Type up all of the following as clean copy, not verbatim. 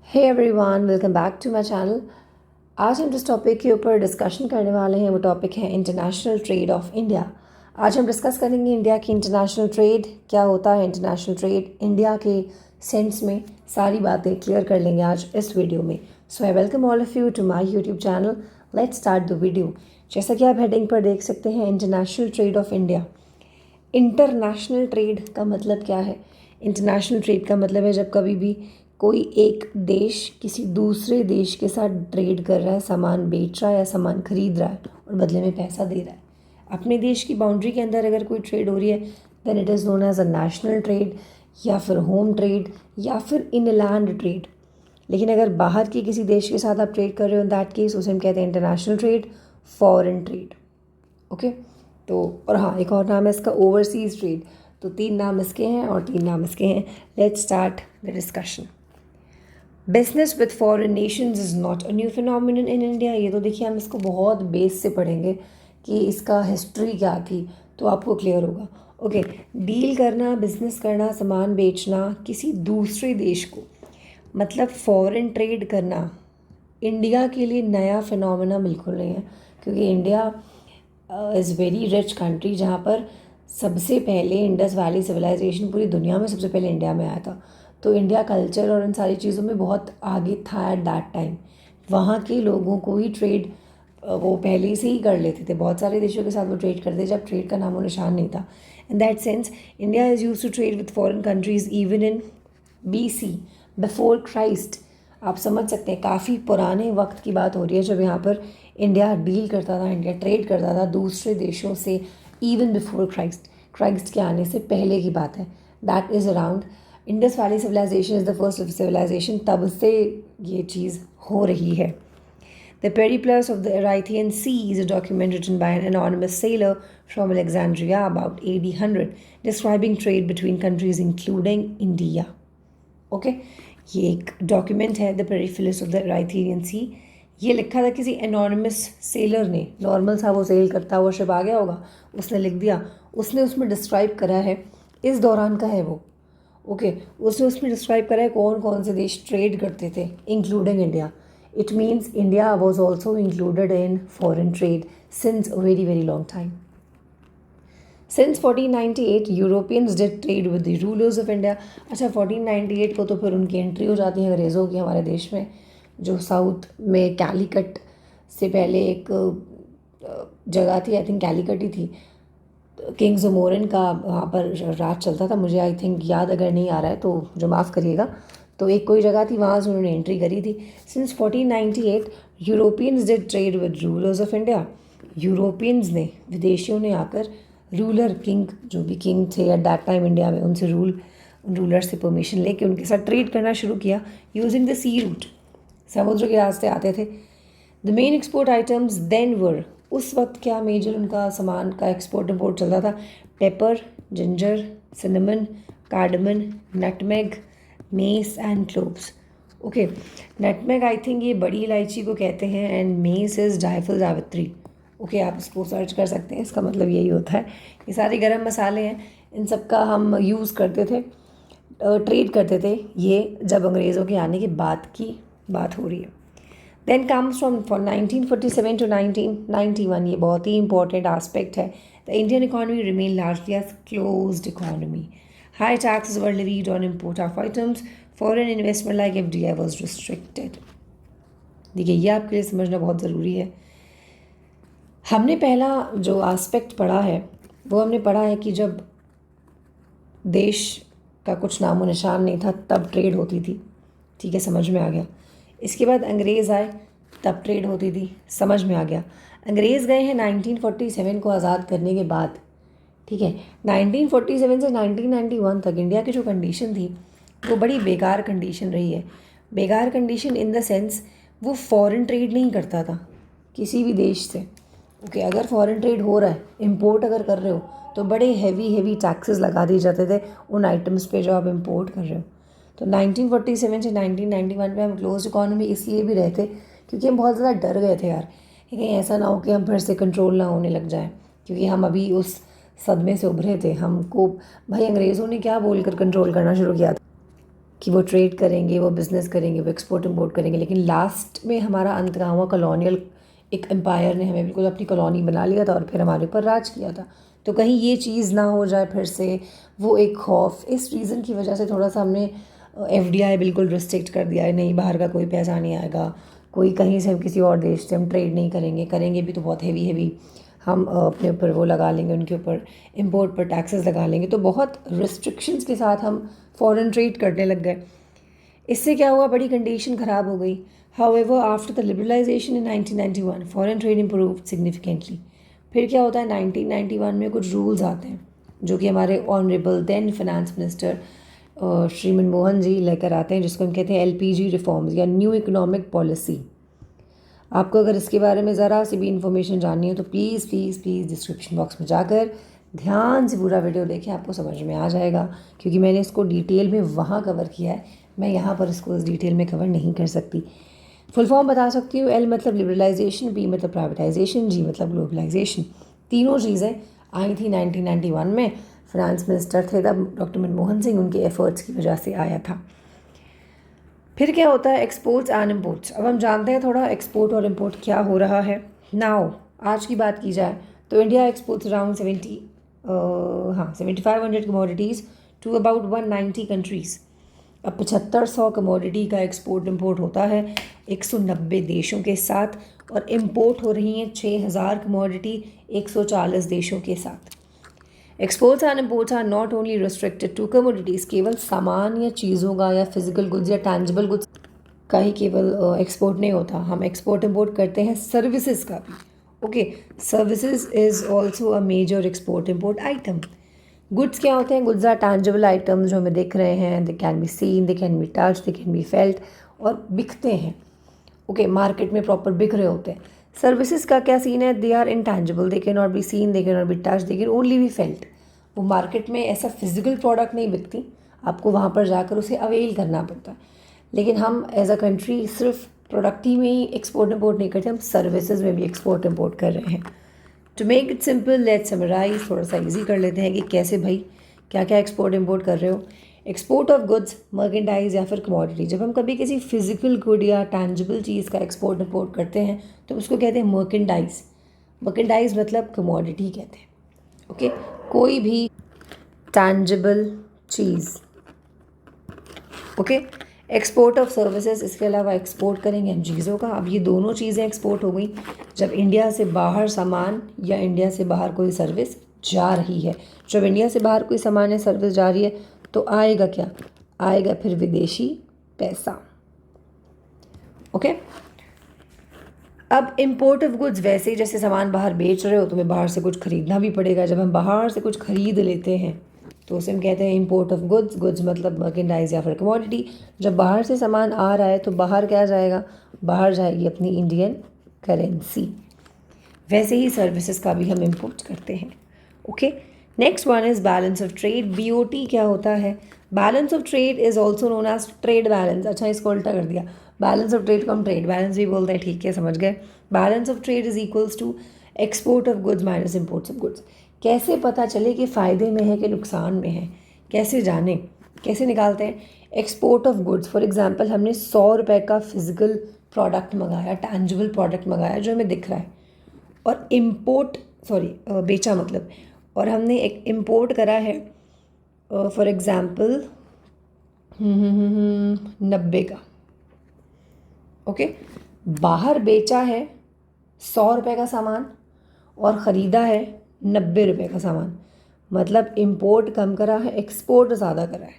Hey everyone, welcome back to my channel. आज हम जिस टॉपिक के ऊपर डिस्कशन करने वाले हैं वो टॉपिक है इंटरनेशनल ट्रेड ऑफ इंडिया। आज हम डिस्कस करेंगे इंडिया की इंटरनेशनल ट्रेड, क्या होता है इंटरनेशनल ट्रेड इंडिया के सेंस में, सारी बातें क्लियर कर लेंगे आज इस वीडियो में। So I welcome all of you to my YouTube channel. Let's start the video. जैसा कि आप हेडिंग पर देख सकते हैं, international trade of India. International trade का मतलब क्या है? इंटरनेशनल ट्रेड का मतलब है जब कभी भी कोई एक देश किसी दूसरे देश के साथ ट्रेड कर रहा है, सामान बेच रहा है या सामान खरीद रहा है और बदले में पैसा दे रहा है। अपने देश की बाउंड्री के अंदर अगर कोई ट्रेड हो रही है then it is known as a national trade, या फिर होम ट्रेड, या फिर इन लैंड ट्रेड। लेकिन अगर बाहर के किसी देश के साथ आप ट्रेड कर रहे हो, इन दैट केस उसे हम कहते हैं international trade, foreign trade. Okay, तो और हाँ, एक और नाम है इसका ओवरसीज ट्रेड। तो 3 नाम इसके हैं और 3 नाम इसके हैं। Let's start the discussion. Business with foreign Nations is not a new phenomenon in India. ये तो देखिए हम इसको बहुत बेस से पढ़ेंगे कि इसका हिस्ट्री क्या थी, तो आपको क्लियर होगा। ओके, डील करना, बिजनेस करना, सामान बेचना किसी दूसरे देश को, मतलब फॉरेन ट्रेड करना इंडिया के लिए नया फिनोमेना बिल्कुल नहीं है, क्योंकि India is very rich country, जहाँ पर सबसे पहले इंडस वैली सिविलाइजेशन पूरी दुनिया में सबसे पहले इंडिया में आया था। तो इंडिया कल्चर और इन सारी चीज़ों में बहुत आगे था एट दैट टाइम। वहाँ के लोगों को ही ट्रेड वो पहले से ही कर लेते थे, बहुत सारे देशों के साथ वो ट्रेड करते जब ट्रेड का नामो निशान नहीं था। In that sense India is use to trade with foreign countries even in BC, before Christ. आप समझ सकते हैं काफ़ी पुराने वक्त की बात हो रही है जब यहाँ पर इंडिया डील करता था, इंडिया ट्रेड करता था दूसरे देशों से, इवन बिफोर क्राइस्ट। क्राइस्ट के आने से पहले की बात है। That is around Indus valley civilisation is the first civilisation, तब से ये चीज़ हो रही है। The Periplus of the Erythraean Sea is a document written by an anonymous sailor from Alexandria about AD 100, describing trade between countries including India. Okay, ये एक document है the पेरिफेरस of the राइथेरियन सी। ये लिखा था किसी एनॉनिमस सेलर ने, normal सा वो सेल करता हुआ शिप आ गया होगा, उसने लिख दिया, उसने उसमें डिस्क्राइब करा है, इस दौरान का है वो। ओके, उसने उसमें डिस्क्राइब करा है कौन कौन से देश ट्रेड करते थे including India. It means India was also included in foreign trade since a very very long time. Since 1498 Europeans did trade with the rulers of India. अच्छा, 1498 को तो फिर उनकी एंट्री हो जाती है अंग्रेज़ों की हमारे देश में, जो साउथ में कैलीकट से पहले एक जगह थी, आई थिंक कैलीकट ही थी, किंग ज़मोरिन का वहाँ पर राज चलता था, मुझे आई थिंक याद अगर नहीं आ रहा है तो जो माफ़ करिएगा। तो एक कोई जगह थी, वहाँ से उन्होंने एंट्री करी थी। Since 1498 Europeans did trade with rulers of India. Europeans ने, विदेशियों ने आकर रूलर, किंग, जो भी किंग थे एट दैट टाइम इंडिया में, उनसे रूलर से परमिशन लेके उनके साथ ट्रेड करना शुरू किया यूजिंग द सी रूट। समुद्र के रास्ते आते थे। The main export items then were, उस वक्त क्या मेजर उनका सामान का एक्सपोर्ट इम्पोर्ट चलता था? Paper, ginger, cinnamon, cardamom, nutmeg, mess and cloves. Okay, nutmeg I think ये बड़ी इलायची को कहते हैं, एंड मेस इज़ जायफल जावित्री। ओके, आप इसको सर्च कर सकते हैं, इसका मतलब यही होता है। ये सारे गरम मसाले हैं, इन सब का हम यूज़ करते थे, ट्रेड करते थे। ये जब अंग्रेज़ों के आने के बाद की बात हो रही है। देन कम्स फ्रॉम 1947 टू 1991, ये बहुत ही इंपॉर्टेंट आस्पेक्ट है। The Indian economy remain largely as closed economy. High taxes were levied on import of items. Foreign investment like FDI was restricted. देखिए, ये आपके लिए समझना बहुत ज़रूरी है। हमने पहला जो आस्पेक्ट पढ़ा है वो हमने पढ़ा है कि जब देश का कुछ नामो निशान नहीं था तब ट्रेड होती थी। ठीक है, समझ में आ गया। इसके बाद अंग्रेज़ आए तब ट्रेड होती थी, समझ में आ गया। अंग्रेज़ गए हैं 1947 को आज़ाद करने के बाद। ठीक है, 1947 से 1991 तक इंडिया की जो कंडीशन थी वो बड़ी बेकार कंडीशन रही है। बेकार कंडीशन इन द सेंस वो फॉरेन ट्रेड नहीं करता था किसी भी देश से। ओके, अगर फॉरेन ट्रेड हो रहा है, इंपोर्ट अगर कर रहे हो, तो बड़े हैवी टैक्सेस लगा दिए जाते थे उन आइटम्स पे जो आप इंपोर्ट कर रहे हो। तो 1947 से 1991 में हम क्लोज इकॉनमी इसलिए भी रहे थे क्योंकि हम बहुत ज़्यादा डर गए थे यार, कि कहीं ऐसा ना हो कि हम फिर से कंट्रोल ना होने लग जाए, क्योंकि हम अभी उस सदमे से उभरे थे। हमको भाई अंग्रेज़ों ने क्या बोलकर कंट्रोल करना शुरू किया था? कि वो ट्रेड करेंगे, वो बिज़नेस करेंगे, वो एक्सपोर्ट इम्पोर्ट करेंगे, लेकिन लास्ट में हमारा अंत कहाँ हुआ? कॉलोनियल एक एम्पायर ने हमें बिल्कुल अपनी कॉलोनी बना लिया था और फिर हमारे ऊपर राज किया था। तो कहीं ये चीज़ ना हो जाए फिर से, वो एक खौफ, इस रीज़न की वजह से थोड़ा सा हमने FDI बिल्कुल रिस्ट्रिक्ट कर दिया है। नहीं, बाहर का कोई पैसा नहीं आएगा, कोई कहीं से हम किसी और देश से हम ट्रेड नहीं करेंगे, करेंगे भी तो बहुत हेवी हम अपने ऊपर वो लगा लेंगे, उनके ऊपर इम्पोर्ट पर टैक्सेस लगा लेंगे। तो बहुत रिस्ट्रिक्शंस के साथ हम फॉरेन ट्रेड करने लग गए। इससे क्या हुआ? बड़ी कंडीशन ख़राब हो गई। However, after the liberalization in 1991, foreign trade improved significantly. फिर क्या होता है? 1991 में कुछ रूल्स आते हैं जो कि हमारे honourable then finance minister Shri Manmohan ji लेकर आते हैं, जिसको हम कहते हैं LPG रिफॉर्म्स या न्यू इकोनॉमिक पॉलिसी। आपको अगर इसके बारे में ज़रा सी भी इंफॉर्मेशन जाननी हो तो please please please description box में जाकर ध्यान से पूरा वीडियो देखें, आपको समझ में आ जाएगा, क्योंकि मैंने इसको डिटेल में वहाँ कवर किया है, मैं यहाँ पर इसको इस डिटेल में कवर नहीं कर सकती। फुल फॉर्म बता सकती हूँ। L मतलब लिबरलाइजेशन, B मतलब प्राइवेटाइजेशन, G मतलब ग्लोबलाइजेशन। तीनों चीज़ें आई थी 1991 में। फिनेंस मिनिस्टर थे तब डॉक्टर मनमोहन सिंह, उनके एफर्ट्स की वजह से आया था। फिर क्या होता है? Exports and imports. अब हम जानते हैं थोड़ा एक्सपोर्ट और इम्पोर्ट क्या हो रहा है। नाउ आज की बात की जाए तो India exports around 7500 commodities to about 190 countries. अब 7500 कमोडिटी का एक्सपोर्ट इम्पोर्ट होता है 190 देशों के साथ, और इम्पोर्ट हो रही हैं 6000 कमोडिटी 140 देशों के साथ। Exports and imports are not only restricted to commodities. केवल सामान या चीज़ों का या फिजिकल गुड्स या टैंजिबल गुड्स का ही केवल एक्सपोर्ट नहीं होता, हम एक्सपोर्ट इम्पोर्ट करते हैं सर्विसेज का भी। Okay, services is also a major export import item. Goods क्या होते हैं? गुड्स आर टैंजिबल आइटम्स जो हमें दिख रहे हैं, they can be seen, they can be touch, they can be felt, और बिकते हैं। ओके, मार्केट में प्रॉपर बिक रहे होते हैं। सर्विसेज का क्या सीन है? They are intangible, they can not be seen, they can not be touch, they can only be felt. वो मार्केट में ऐसा फिजिकल प्रोडक्ट नहीं बिकती, आपको वहाँ पर जाकर उसे अवेल करना पड़ता है। लेकिन हम एज अ कंट्री सिर्फ प्रोडक्ट ही में ही एक्सपोर्ट इम्पोर्ट नहीं करते, हम सर्विसेज में भी एक्सपोर्ट इम्पोर्ट कर रहे हैं। To make it simple, let's summarise, थोड़ा सा इजी कर लेते हैं कि कैसे भाई क्या क्या एक्सपोर्ट इम्पोर्ट कर रहे हो। एक्सपोर्ट ऑफ गुड्स, मर्केंडाइज या फिर कमोडिटी। जब हम कभी किसी फिजिकल गुड या टैंजिबल चीज़ का एक्सपोर्ट इम्पोर्ट करते हैं तो उसको कहते हैं मर्केंडाइज। मर्केंडाइज मतलब कमोडिटी कहते हैं। ओके, कोई भी tangible cheese. Okay, export of services, इसके अलावा एक्सपोर्ट करेंगे हम चीज़ों का। अब ये दोनों चीज़ें एक्सपोर्ट हो गई जब इंडिया से बाहर सामान या इंडिया से बाहर कोई सर्विस जा रही है। जब इंडिया से बाहर कोई सामान या सर्विस जा रही है तो आएगा क्या? आएगा फिर विदेशी पैसा। ओके, अब इम्पोर्ट ऑफ गुड्स, वैसे ही जैसे सामान बाहर बेच रहे हो तुम्हें बाहर से कुछ खरीदना भी पड़ेगा। जब हम बाहर से कुछ खरीद लेते हैं तो उसे हम कहते हैं इम्पोर्ट ऑफ गुड्स। गुड्स मतलब मर्केंडाइज या फिर कमोडिटी। जब बाहर से सामान आ रहा है तो बाहर क्या जाएगा? बाहर जाएगी अपनी इंडियन करेंसी। वैसे ही सर्विसेज का भी हम इम्पोर्ट करते हैं। Okay, next one is balance of trade. BOT क्या होता है? Balance of trade is also known as trade balance. अच्छा, इसको उल्टा कर दिया, बैलेंस ऑफ ट्रेड को हम ट्रेड बैलेंस भी बोलते हैं। ठीक है, समझ गए। Balance of trade is equals to export of goods minus imports of goods. कैसे पता चले कि फ़ायदे में है कि नुकसान में है? कैसे जाने, कैसे निकालते हैं? Export of goods, for example हमने 100 रुपये का फिजिकल प्रोडक्ट मंगाया, टैंजिबल प्रोडक्ट मंगाया जो हमें दिख रहा है, और बेचा मतलब, और हमने एक इम्पोर्ट करा है फॉर एग्ज़ाम्पल 90 का। ओके, बाहर बेचा है 100 रुपये का सामान और ख़रीदा है 90 रुपये का सामान, मतलब इम्पोर्ट कम करा है, एक्सपोर्ट ज़्यादा करा है।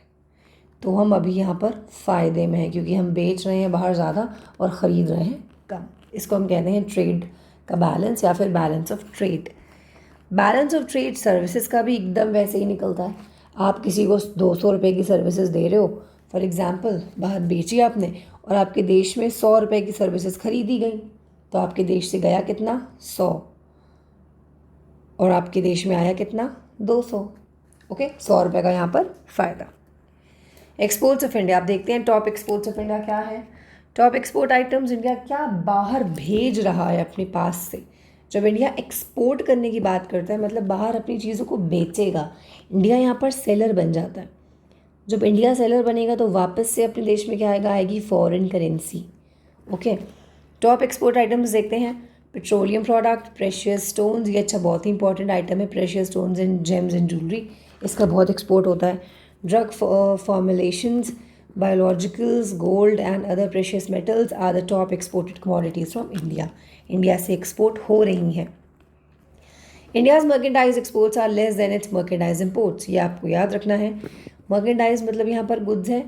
तो हम अभी यहाँ पर फ़ायदे में हैं क्योंकि हम बेच रहे हैं बाहर ज़्यादा और ख़रीद रहे हैं कम। इसको हम कहते हैं ट्रेड का बैलेंस या फिर balance of trade. Balance of trade services का भी एकदम वैसे ही निकलता है। आप किसी को 200 रुपये की सर्विसेज दे रहे हो, फॉर एग्ज़ाम्पल बाहर बेची आपने, और आपके देश में 100 रुपये की सर्विसेज खरीदी गई, तो आपके देश से गया कितना? 100, और आपके देश में आया कितना? 200। ओके, 100 रुपये का यहाँ पर फ़ायदा। एक्सपोर्ट्स ऑफ इंडिया, आप देखते हैं टॉप एक्सपोर्ट्स ऑफ इंडिया क्या है। टॉप एक्सपोर्ट आइटम्स इंडिया क्या बाहर भेज रहा है अपने पास से। जब इंडिया एक्सपोर्ट करने की बात करता है मतलब बाहर अपनी चीज़ों को बेचेगा, इंडिया यहाँ पर सेलर बन जाता है। जब इंडिया सेलर बनेगा तो वापस से अपने देश में क्या आएगा, आएगी foreign currency. Okay, top export items देखते हैं। पेट्रोलियम प्रोडक्ट, प्रेशियस स्टोन्स, ये अच्छा बहुत ही इंपॉर्टेंट आइटम है, precious stones and gems and jewellery, इसका बहुत एक्सपोर्ट होता है। Drug formulations, biologicals, gold and other precious metals are the top exported commodities from India. India से एक्सपोर्ट हो रही हैं। India's merchandise exports are less than its merchandise imports, ये आपको याद रखना है। मर्केंडाइज मतलब यहाँ पर गुड्स हैं।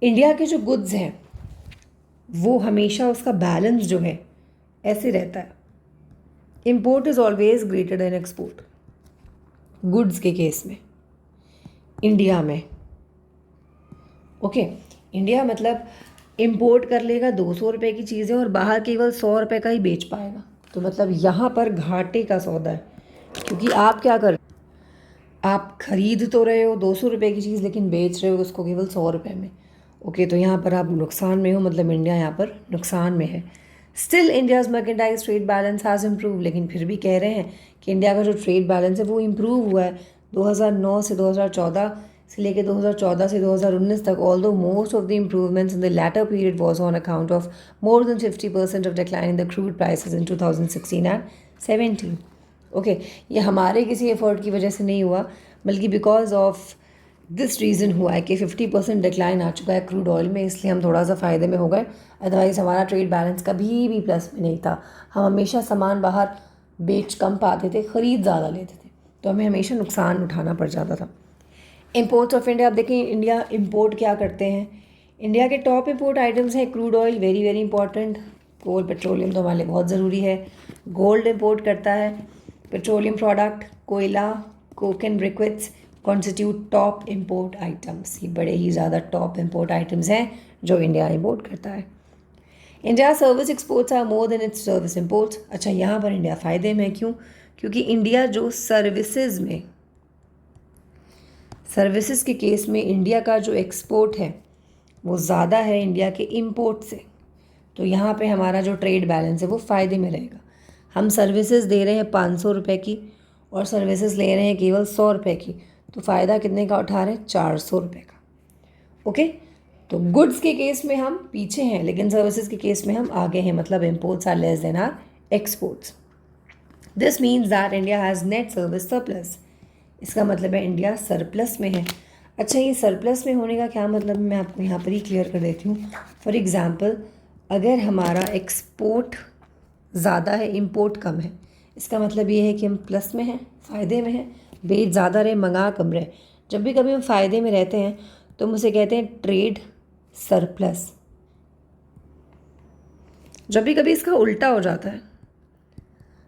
इंडिया के जो गुड्स हैं वो हमेशा उसका बैलेंस जो है ऐसे रहता है, import is always greater than export goods के केस में इंडिया में। ओके, इंडिया मतलब इम्पोर्ट कर लेगा 200 रुपये की चीज़ें और बाहर केवल 100 रुपये का ही बेच पाएगा, तो मतलब यहाँ पर घाटे का सौदा है, क्योंकि आप क्या कर, आप खरीद तो रहे हो 200 रुपये की चीज़ लेकिन बेच रहे हो उसको केवल 100 रुपये में। ओके, तो यहाँ पर आप नुकसान में हो, मतलब इंडिया यहाँ पर नुकसान में है। Still India's merchandise trade balance has improve, लेकिन फिर भी कह रहे हैं कि इंडिया का जो ट्रेड बैलेंस है वो इम्प्रूव हुआ है 2009 से 2014 से लेकर 2014 से 2019 तक। Although most of the improvements in the latter period was on account of more than 50% of decline in the crude prices in 2016 and 17। Okay, ये हमारे किसी एफर्ट की वजह से नहीं हुआ, बल्कि बिकॉज ऑफ दिस रीज़न हुआ है कि 50% डिक्लाइन आ चुका है क्रूड ऑयल में, इसलिए हम थोड़ा सा फ़ायदे में हो गए। अदरवाइज़ हमारा ट्रेड बैलेंस कभी भी प्लस में नहीं था। हम हमेशा सामान बाहर बेच कम पाते थे, ख़रीद ज़्यादा लेते थे, तो हमें हमेशा नुकसान उठाना पड़ जाता था। इम्पोर्ट्स ऑफ इंडिया, आप देखें इंडिया इम्पोर्ट क्या करते हैं। इंडिया के टॉप इम्पोर्ट आइटम्स हैं crude oil, very very important, coal, petroleum तो हमारे लिए बहुत ज़रूरी है। गोल्ड इम्पोर्ट करता है, पेट्रोलियम प्रोडक्ट, कोयला, coke and briquettes constitute top import items. ये बड़े ही ज़्यादा टॉप इम्पोर्ट आइटम्स हैं जो इंडिया इम्पोर्ट करता है। India service exports are more than its service imports. अच्छा, यहाँ पर इंडिया फ़ायदे में, क्यों? क्योंकि इंडिया जो सर्विसेज में, सर्विसेज के केस में इंडिया का जो एक्सपोर्ट है वो ज़्यादा है इंडिया के इम्पोर्ट से, तो यहाँ पे हमारा जो ट्रेड बैलेंस है वो फ़ायदे में रहेगा। हम सर्विसेज दे रहे हैं 500 रुपये की और सर्विसेज ले रहे हैं केवल 100 रुपये की, तो फ़ायदा कितने का उठा रहे हैं? 400 रुपये का। ओके, तो गुड्स के केस में हम पीछे हैं, लेकिन सर्विसेज के केस में हम आगे हैं, मतलब imports are less than are exports. This means that India has net service surplus. इसका मतलब है इंडिया सरप्लस में है। अच्छा, ये सरप्लस में होने का क्या मतलब है, मैं आपको यहाँ पर ही क्लियर कर देती हूँ। फॉर एग्ज़ाम्पल, अगर हमारा एक्सपोर्ट ज़्यादा है, इम्पोर्ट कम है, इसका मतलब ये है कि हम प्लस में हैं, फ़ायदे में हैं। बेच ज़्यादा रहे, मंगा कम रहे। जब भी कभी हम फ़ायदे में रहते हैं तो हम उसे कहते हैं ट्रेड सरप्लस। जब भी कभी इसका उल्टा हो जाता है,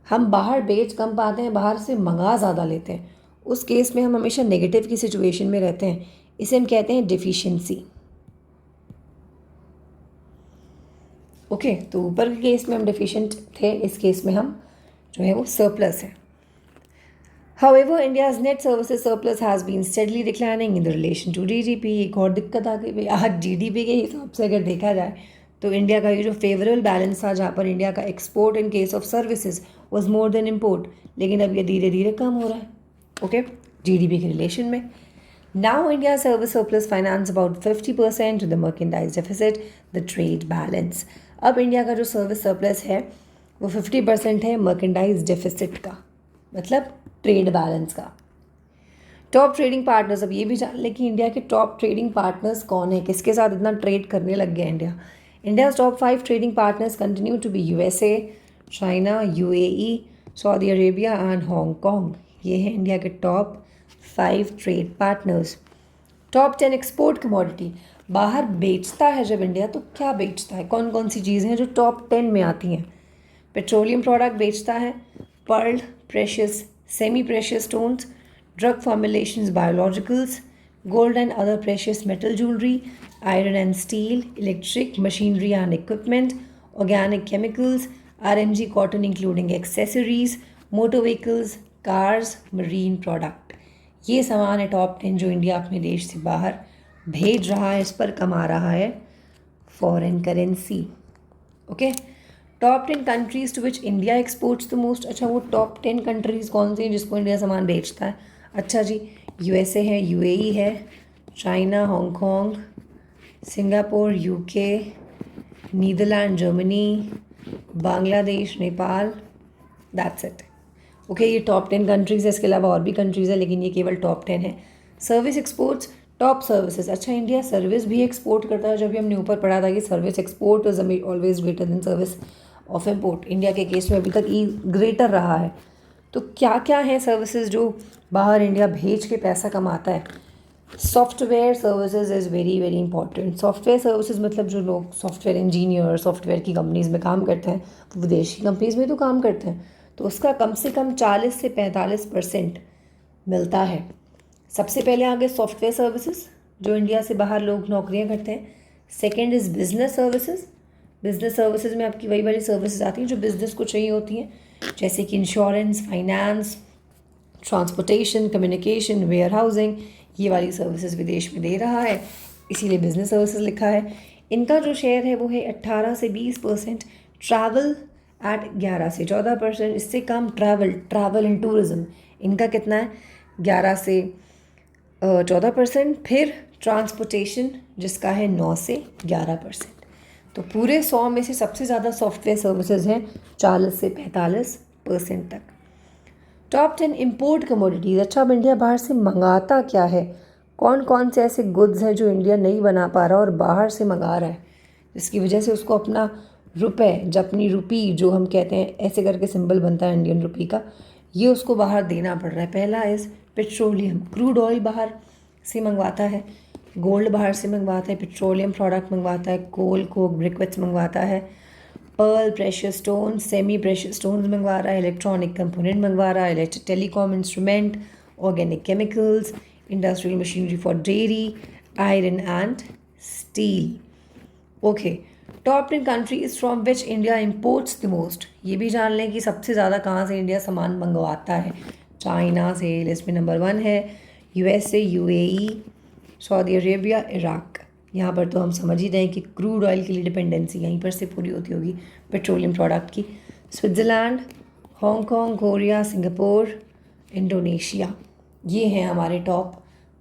हम बाहर बेच कम पाते हैं, बाहर से मंगा ज़्यादा लेते हैं, उस केस में हम हमेशा नेगेटिव की सिचुएशन में रहते हैं। इसे हम कहते हैं डिफिशिएंसी। ओके, तो ऊपर के केस में हम डिफिशिएंट थे, इस केस में हम जो है वो सरप्लस है। However, India's net services surplus has been steadily declining in the relation to GDP। एक और दिक्कत आ गई भाई, आज GDP के हिसाब से अगर देखा जाए तो इंडिया का ये जो फेवरेबल बैलेंस था, जहाँ पर इंडिया का export in case of services was more than import, लेकिन अब ये धीरे धीरे कम हो रहा है। ओके, GDP के रिलेशन में। Now India service surplus finance about 50% the merchandise deficit the trade balance. अब इंडिया का जो सर्विस सरप्लस है वो 50% है मर्केंडाइज डेफिसिट का, मतलब ट्रेड बैलेंस का। टॉप ट्रेडिंग पार्टनर्स, अब ये भी जान लें कि इंडिया के टॉप ट्रेडिंग पार्टनर्स कौन है, किसके साथ इतना ट्रेड करने लग गया India. India's top 5 trading partners continue to be USA, China, UAE, Saudi Arabia and Hong Kong. ये हैं इंडिया के top 5 trade partners. Top 10 export commodity, बाहर बेचता है जब इंडिया तो क्या बेचता है, कौन कौन सी चीज़ें हैं जो टॉप 10 में आती हैं? पेट्रोलियम प्रोडक्ट बेचता है, pearl, precious, semi precious stones, drug formulations, biologicals, gold and other precious metal jewellery, iron and steel, electric machinery and equipment, organic chemicals, RMG cotton including accessories, motor vehicles, cars, marine product. ये सामान है top 10 जो India अपने देश से बाहर भेज रहा है, इस पर कमा रहा है foreign currency. Okay, top 10 countries to which India exports the most. अच्छा, वो टॉप 10 कंट्रीज़ कौन सी हैं जिसको इंडिया सामान बेचता है? अच्छा जी, USA है, UAE है, China, Hong Kong, Singapore, UK, Netherlands, Germany, Bangladesh, Nepal, that's it. Okay, ये टॉप 10 कंट्रीज़ है, इसके अलावा और भी कंट्रीज़ है लेकिन ये केवल टॉप 10 है। Service exports, top services. अच्छा, इंडिया सर्विस भी एक्सपोर्ट करता है। जब भी हमने ऊपर पढ़ा था कि service export is always greater than service of import, India के केस में अभी तक ई ग्रेटर रहा है। तो क्या क्या है सर्विसेज जो बाहर इंडिया भेज के पैसा कमाता है? Software services is very very important. Software services मतलब जो लोग सॉफ्टवेयर इंजीनियर सॉफ्टवेयर की कंपनीज़ में काम करते हैं, वो विदेशी कंपनीज़ में तो काम करते हैं, तो उसका कम से कम 40 से 45% मिलता है। सबसे पहले आ गए सॉफ्टवेयर सर्विसेज, जो इंडिया से बाहर लोग नौकरियां करते हैं। Second is business services. Business services में आपकी वही वाली सर्विसेज आती हैं जो बिज़नेस को चाहिए होती हैं, जैसे कि insurance, finance, transportation, communication, ware housing. ये वाली सर्विसेज विदेश में दे रहा है, इसीलिए बिजनेस सर्विसेज लिखा है। इनका जो शेयर है वो है 18 से 20%। ट्रैवल एट 11 से 14%। इससे कम ट्रैवल एंड टूरिज़्म, इनका कितना है? 11 से 14%। फिर ट्रांसपोर्टेशन जिसका है 9 से 11%। तो पूरे 100 में से सबसे ज़्यादा सॉफ्टवेयर सर्विसेज हैं, 40 से 45% तक। Top 10 import commodities. अच्छा, अब इंडिया बाहर से मंगाता क्या है? कौन कौन से ऐसे गुड्स हैं जो इंडिया नहीं बना पा रहा और बाहर से मंगा रहा है, जिसकी वजह से उसको अपना रुपए, अपनी रुपी जो हम कहते हैं ऐसे करके सिंबल बनता है इंडियन रुपी का, ये उसको बाहर देना पड़ रहा है। पहला इज़ पेट्रोलियम, क्रूड ऑयल बाहर से मंगवाता है, गोल्ड बाहर से मंगवाता है, पेट्रोलियम प्रोडक्ट मंगवाता है, कोल, कोक, ब्रिक्वेट्स मंगवाता है, pearl, precious stone, semi precious stones मंगवा रहा है, इलेक्ट्रॉनिक कंपोनेंट मंगवा रहा है, electric telecom instrument, organic chemicals, industrial machinery for dairy, iron and steel. Okay, top 10 countries from which India imports the most. ये भी जान लें कि सबसे ज़्यादा कहाँ से इंडिया सामान मंगवाता है। चाइना से लिस्ट में नंबर 1 है, USA, UAE, Saudi Arabia, Iraq. यहाँ पर तो हम समझ ही रहे हैं कि क्रूड ऑयल के लिए डिपेंडेंसी यहीं पर से पूरी होती होगी, पेट्रोलियम प्रोडक्ट की। Switzerland, Hong Kong, Korea, Singapore, Indonesia, ये हैं हमारे top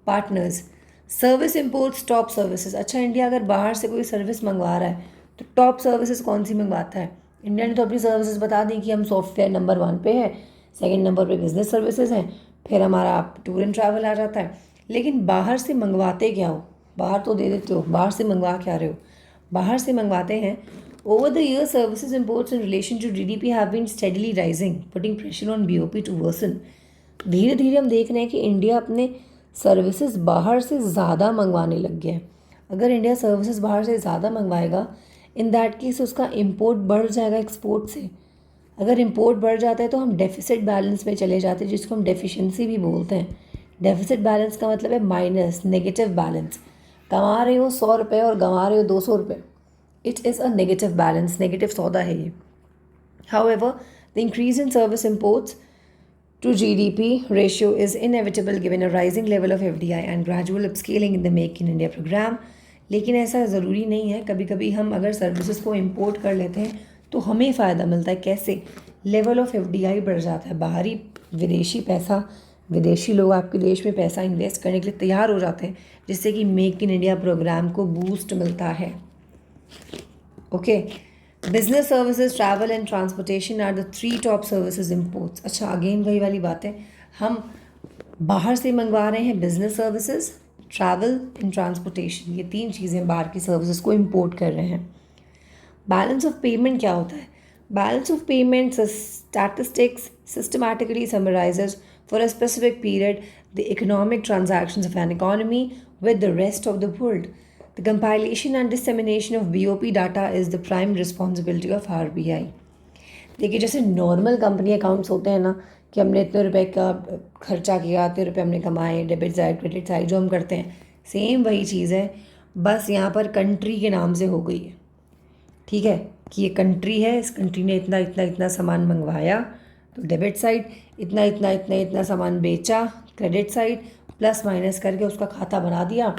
partners. Service imports, top services. अच्छा, इंडिया अगर बाहर से कोई सर्विस मंगवा रहा है तो टॉप सर्विसेज कौन सी मंगवाता है? इंडिया ने तो अपनी सर्विसेज बता दी कि हम सॉफ्टवेयर नंबर 1 पे है, सेकंड नंबर पे बिजनेस सर्विसेज हैं, फिर हमारा टूर एंड ट्रैवल आ जाता है। लेकिन बाहर से मंगवाते क्या हो? बाहर तो दे देते हो, बाहर से मंगवा क्या रहे हो? बाहर से मंगवाते हैं over the year services imports in relation to GDP have been steadily rising, putting pressure on BOP to worsen. धीरे धीरे हम देख रहे हैं कि इंडिया अपने सर्विसेज बाहर से ज़्यादा मंगवाने लग गया है। अगर इंडिया सर्विसेज बाहर से ज़्यादा मंगवाएगा, इन दैट केस उसका इम्पोर्ट बढ़ जाएगा एक्सपोर्ट से। अगर इम्पोर्ट बढ़ जाता है तो हम डेफिसिट बैलेंस में चले जाते हैं, जिसको हम डेफिशिएंसी भी बोलते हैं। डेफिसिट बैलेंस का मतलब है माइनस, नेगेटिव बैलेंस। कमा रहे हो 100 रुपये और गंवा रहे हो 200 रुपये, it is a negative balance, negative सौदा है ये। However, the increase in service imports to GDP ratio is inevitable given a rising level of FDI and gradual upscaling in the Make in India program। लेकिन ऐसा ज़रूरी नहीं है, कभी कभी हम अगर सर्विसेज को इम्पोर्ट कर लेते हैं तो हमें फ़ायदा मिलता है। कैसे? लेवल ऑफ FDI बढ़ जाता है, बाहरी विदेशी पैसा, विदेशी लोग आपके देश में पैसा इन्वेस्ट करने के लिए तैयार हो जाते हैं, जिससे कि मेक इन इंडिया प्रोग्राम को बूस्ट मिलता है। Okay, business services, travel and transportation are the 3 top services imports. अच्छा, अगेन वही वाली बात है, हम बाहर से मंगवा रहे हैं business services, travel and transportation, ये 3 चीज़ें बाहर की सर्विसेज को इम्पोर्ट कर रहे हैं। बैलेंस ऑफ पेमेंट क्या होता है? Balance of payment statistics systematically summarises for a specific period the economic transactions of an economy with the rest of the world. The compilation and dissemination of BOP data is the prime responsibility of RBI। देखिए, जैसे normal company accounts होते हैं ना, कि हमने इतने रुपए का खर्चा किया, इतने रुपए हमने कमाए, डेबिट साइड क्रेडिट साइड जो हम करते हैं, सेम वही चीज़ है, बस यहाँ पर कंट्री के नाम से हो गई है। ठीक है, कि ये कंट्री है, इस कंट्री ने इतना इतना इतना सामान मंगवाया, तो डेबिट साइड इतना इतना इतना इतना सामान बेचा, क्रेडिट साइड प्लस माइनस करके उसका खाता बना दिया,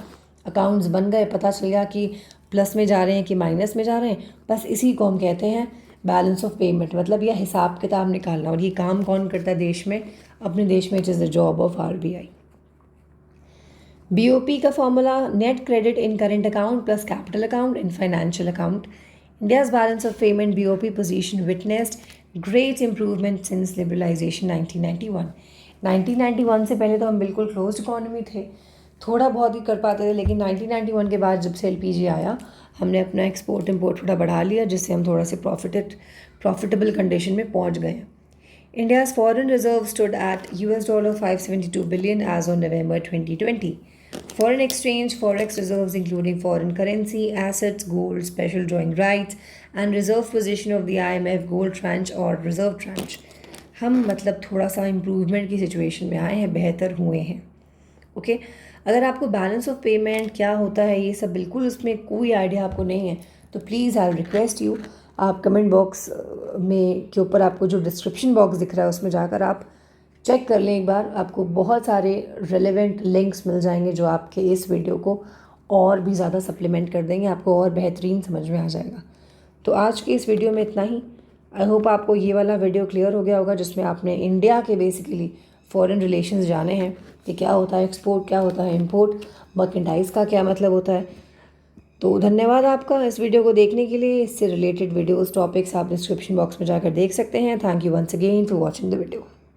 अकाउंट्स बन गए, पता चल गया कि प्लस में जा रहे हैं कि माइनस में जा रहे हैं। बस इसी को हम कहते हैं बैलेंस ऑफ पेमेंट, मतलब यह हिसाब किताब निकालना। और ये काम कौन करता है देश में? अपने देश में, it is the job of RBI। BOP का formula net credit in current account plus capital account in financial account. India's balance of payment BOP position witnessed great improvement since liberalization 1991. 1991 से पहले तो हम बिल्कुल क्लोज्ड इकोनॉमी थे, थोड़ा बहुत ही कर पाते थे, लेकिन 1991 के बाद जब से LPG आया हमने अपना एक्सपोर्ट इम्पोर्ट थोड़ा बढ़ा लिया, जिससे हम थोड़ा से प्रॉफिटेबल कंडीशन में पहुंच गए. India's foreign reserves stood at $572 billion as on November 2020. Foreign exchange, forex reserves including foreign currency, assets, gold, special drawing rights and reserve position of the IMF gold tranche or reserve tranche. हम मतलब थोड़ा सा improvement की situation में आए हैं, बेहतर हुए हैं. ओके अगर आपको बैलेंस ऑफ पेमेंट क्या होता है ये सब बिल्कुल उसमें कोई आइडिया आपको नहीं है तो प्लीज़ आई रिक्वेस्ट यू, आप कमेंट बॉक्स में के ऊपर आपको जो डिस्क्रिप्शन बॉक्स दिख रहा है उसमें जाकर आप चेक कर लें एक बार. आपको बहुत सारे रेलेवेंट लिंक्स मिल जाएंगे जो आपके इस वीडियो को और भी ज़्यादा सप्लीमेंट कर देंगे, आपको और बेहतरीन समझ में आ जाएगा. तो आज की इस वीडियो में इतना ही. आई होप आपको ये वाला वीडियो क्लियर हो गया होगा, जिसमें आपने इंडिया के बेसिकली फॉरेन रिलेशंस जाने हैं कि क्या होता है एक्सपोर्ट, क्या होता है इंपोर्ट, मर्केंटाइज का क्या मतलब होता है. तो धन्यवाद आपका इस वीडियो को देखने के लिए. इससे रिलेटेड वीडियोस टॉपिक्स आप डिस्क्रिप्शन बॉक्स में जाकर देख सकते हैं. Thank you once again for watching the video.